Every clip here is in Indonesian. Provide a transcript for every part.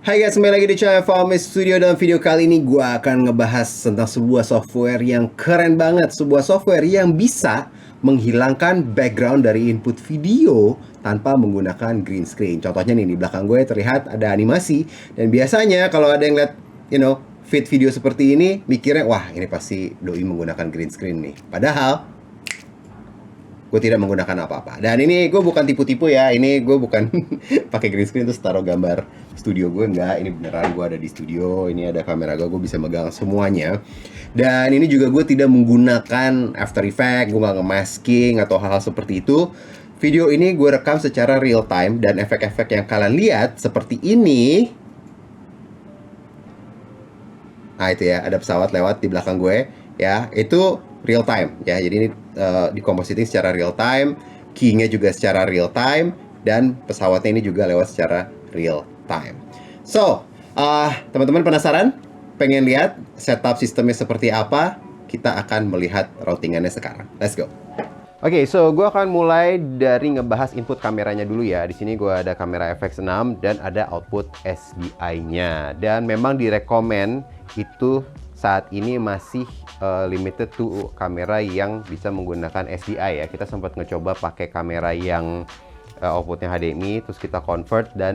Hai guys, kembali lagi di channel Fahmi Studio. Dalam video kali ini gue akan ngebahas tentang sebuah software yang keren banget. Sebuah software yang bisa menghilangkan background dari input video tanpa menggunakan green screen. Contohnya nih, di belakang gue terlihat ada animasi. Dan biasanya kalau ada yang lihat, feed video seperti ini, mikirnya, wah ini pasti doi menggunakan green screen nih. Padahal gue tidak menggunakan apa-apa. Dan ini gue bukan tipu-tipu ya. Ini gue bukan pakai green screen terus taruh gambar studio gue, enggak. Ini beneran gue ada di studio. Ini ada kamera gue bisa megang semuanya. Dan ini juga gue tidak menggunakan After Effects, gue nggak nge-masking atau hal-hal seperti itu. Video ini gue rekam secara real time dan efek-efek yang kalian lihat seperti ini. Nah itu ya, ada pesawat lewat di belakang gue ya, itu real time ya. Jadi ini dikompositing secara real time, keynya juga secara real time, dan pesawatnya ini juga lewat secara real time. So, teman-teman penasaran? Pengen lihat setup sistemnya seperti apa? Kita akan melihat routingannya sekarang. Let's go. Oke, so gue akan mulai dari ngebahas input kameranya dulu ya. Di sini gue ada kamera FX6 dan ada output SDI-nya. Dan memang direkomend itu saat ini masih limited to kamera yang bisa menggunakan SDI ya. Kita sempat ngecoba pakai kamera yang outputnya HDMI, terus kita convert dan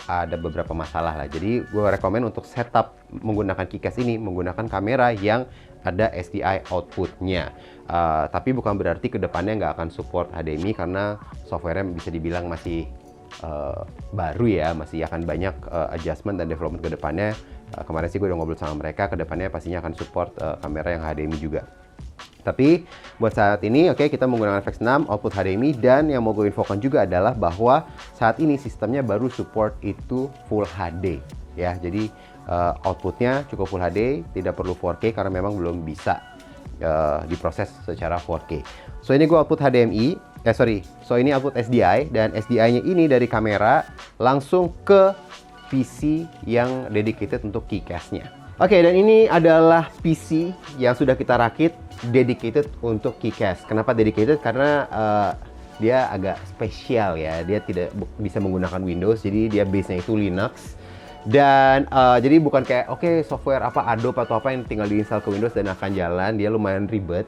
ada beberapa masalah lah. Jadi gue rekomend untuk setup menggunakan KeyCast ini menggunakan kamera yang ada SDI outputnya. Tapi bukan berarti kedepannya nggak akan support HDMI karena softwarenya bisa dibilang masih baru ya, masih akan banyak adjustment dan development kedepannya. Kemarin sih gue udah ngobrol sama mereka, kedepannya pastinya akan support kamera yang HDMI juga. Tapi buat saat ini, oke, kita menggunakan FX6 output HDMI, dan yang mau gue infokan juga adalah bahwa saat ini sistemnya baru support itu Full HD ya. Jadi outputnya cukup Full HD, tidak perlu 4K karena memang belum bisa diproses secara 4K. So ini gue output HDMI, so ini output SDI, dan SDI-nya ini dari kamera langsung ke PC yang dedicated untuk KeyCast-nya. Oke, dan ini adalah PC yang sudah kita rakit dedicated untuk KeyCast. Kenapa dedicated? Karena dia agak spesial ya. Dia tidak bisa menggunakan Windows, jadi dia base-nya itu Linux. Dan jadi bukan kayak software apa Adobe atau apa yang tinggal diinstal ke Windows dan akan jalan. Dia lumayan ribet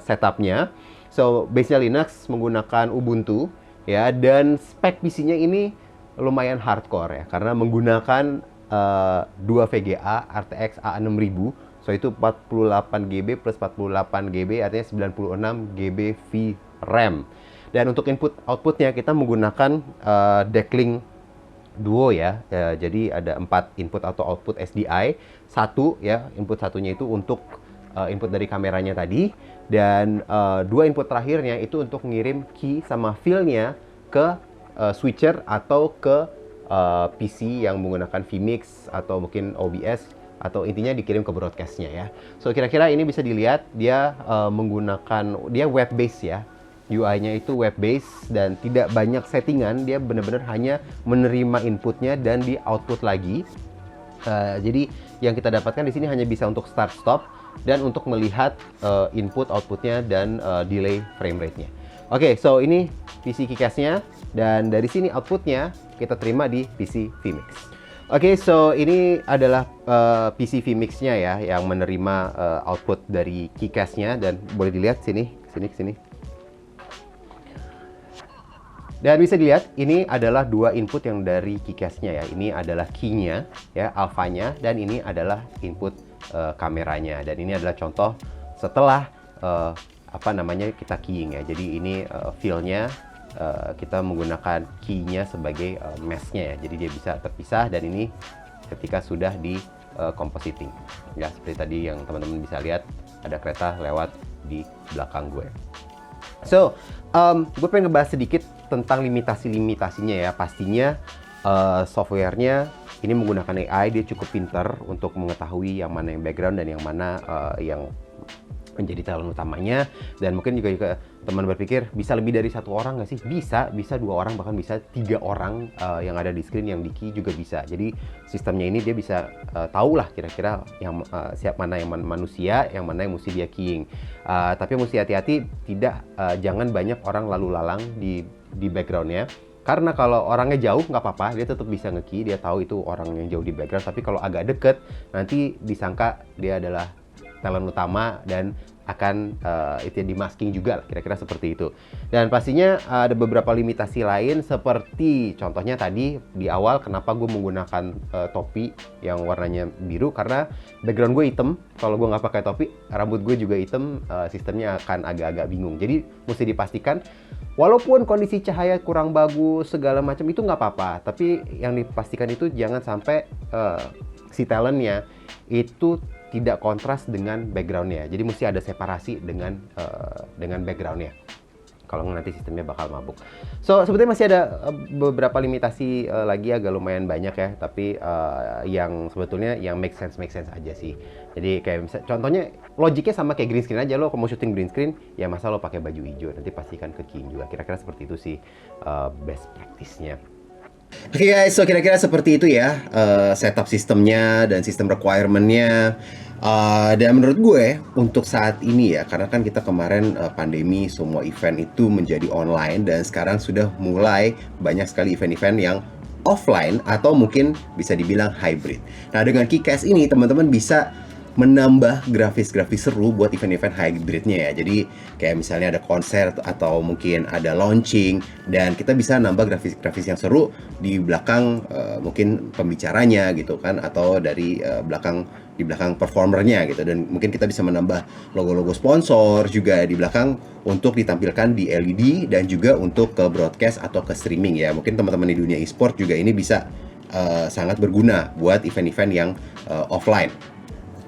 setupnya. So base-nya Linux, menggunakan Ubuntu ya, dan spek PC-nya ini lumayan hardcore ya, karena menggunakan 2 VGA RTX A6000. So itu 48 GB plus 48 GB artinya 96 GB VRAM. Dan untuk input outputnya kita menggunakan Decklink Duo ya. Jadi ada 4 input atau output SDI. Satu ya, input satunya itu untuk input dari kameranya tadi, dan 2 input terakhirnya itu untuk ngirim key sama file-nya ke switcher atau ke PC yang menggunakan vMix atau mungkin OBS, atau intinya dikirim ke broadcast-nya ya. So kira-kira ini bisa dilihat dia dia web based ya. UI-nya itu web based dan tidak banyak settingan, dia benar-benar hanya menerima inputnya dan di output lagi. Jadi yang kita dapatkan di sini hanya bisa untuk start stop dan untuk melihat input outputnya dan delay frame rate-nya. Oke, so ini PC KeyCast-nya, dan dari sini outputnya kita terima di PC vMix. Oke, so ini adalah PC vMix-nya ya, yang menerima output dari KeyCast-nya, dan boleh dilihat sini. Dan bisa dilihat ini adalah 2 input yang dari KeyCast-nya ya. Ini adalah key-nya ya, alpha-nya, dan ini adalah input kameranya. Dan ini adalah contoh setelah kita keying ya. Jadi ini file-nya kita menggunakan key-nya sebagai mesh-nya ya. Jadi dia bisa terpisah, dan ini ketika sudah di compositing ya, seperti tadi yang teman-teman bisa lihat ada kereta lewat di belakang gue. So gue pengen ngebahas sedikit tentang limitasinya ya. Pastinya softwarenya ini menggunakan AI, dia cukup pintar untuk mengetahui yang mana yang background dan yang mana yang menjadi talent utamanya. Dan mungkin juga teman berpikir bisa lebih dari 1 orang nggak sih? Bisa 2 orang, bahkan bisa 3 orang yang ada di screen yang di key juga bisa. Jadi sistemnya ini dia bisa tahu lah kira-kira yang mana yang manusia, yang mana yang mesti dia keying. Tapi mesti hati-hati, jangan banyak orang lalu lalang di backgroundnya. Karena kalau orangnya jauh nggak apa-apa, dia tetap bisa nge-key, dia tahu itu orang yang jauh di background. Tapi kalau agak deket, nanti disangka dia adalah talent utama dan akan itu di masking juga lah, kira-kira seperti itu. Dan pastinya ada beberapa limitasi lain, seperti contohnya tadi di awal kenapa gue menggunakan topi yang warnanya biru, karena background gue hitam. Kalau gue nggak pakai topi, rambut gue juga hitam, sistemnya akan agak-agak bingung. Jadi mesti dipastikan walaupun kondisi cahaya kurang bagus segala macam itu nggak apa-apa, tapi yang dipastikan itu jangan sampai si talentnya itu tidak kontras dengan backgroundnya. Jadi mesti ada separasi dengan backgroundnya. Kalau nanti sistemnya bakal mabuk. So sebetulnya masih ada beberapa limitasi lagi, agak lumayan banyak ya. Tapi yang sebetulnya yang make sense aja sih. Jadi kayak misalnya, contohnya logiknya sama kayak green screen aja. Lo kalau mau syuting green screen, ya masa lo pakai baju hijau, nanti pastikan ke keying juga. Kira-kira seperti itu sih best practice-nya. Oke guys, so kira-kira seperti itu ya setup sistemnya dan sistem requirement-nya. Dan menurut gue untuk saat ini ya, karena kan kita kemarin pandemi, semua event itu menjadi online dan sekarang sudah mulai banyak sekali event-event yang offline atau mungkin bisa dibilang hybrid. Nah dengan KeyCast ini teman-teman bisa menambah grafis-grafis seru buat event-event hybridnya ya. Jadi kayak misalnya ada konser atau mungkin ada launching, dan kita bisa nambah grafis-grafis yang seru di belakang mungkin pembicaranya gitu kan, atau dari di belakang performernya gitu. Dan mungkin kita bisa menambah logo-logo sponsor juga di belakang untuk ditampilkan di LED dan juga untuk ke broadcast atau ke streaming ya. Mungkin teman-teman di dunia e-sport juga ini bisa sangat berguna buat event-event yang offline.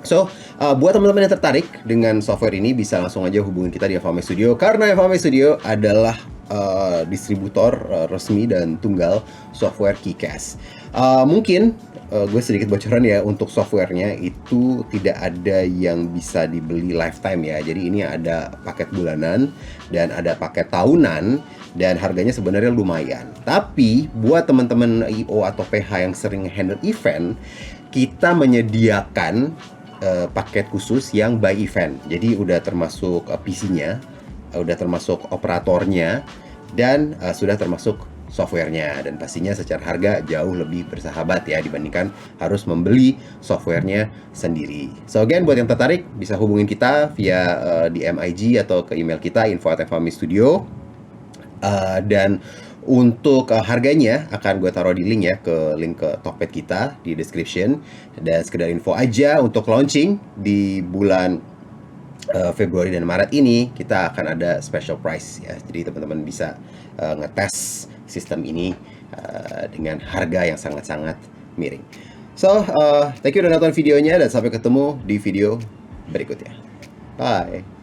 So, buat teman-teman yang tertarik dengan software ini, bisa langsung aja hubungin kita di Avame Studio, karena Avame Studio adalah distributor resmi dan tunggal software KeyCast. Mungkin gue sedikit bocoran ya, untuk softwarenya itu tidak ada yang bisa dibeli lifetime ya. Jadi ini ada paket bulanan dan ada paket tahunan, dan harganya sebenarnya lumayan. Tapi buat teman-teman IO atau PH yang sering handle event, kita menyediakan paket khusus yang by event. Jadi udah termasuk PC-nya, udah termasuk operatornya, dan sudah termasuk softwarenya. Dan pastinya secara harga jauh lebih bersahabat ya, dibandingkan harus membeli softwarenya sendiri. So again, buat yang tertarik bisa hubungin kita via DM IG atau ke email kita info@avame-studio. Dan untuk harganya akan gue taruh di link ya, ke link ke Tokped kita di description. Dan sekedar info aja, untuk launching di bulan Februari dan Maret ini kita akan ada special price ya. Jadi teman-teman bisa ngetes sistem ini dengan harga yang sangat-sangat miring. So, thank you udah nonton videonya, dan sampai ketemu di video berikutnya. Bye.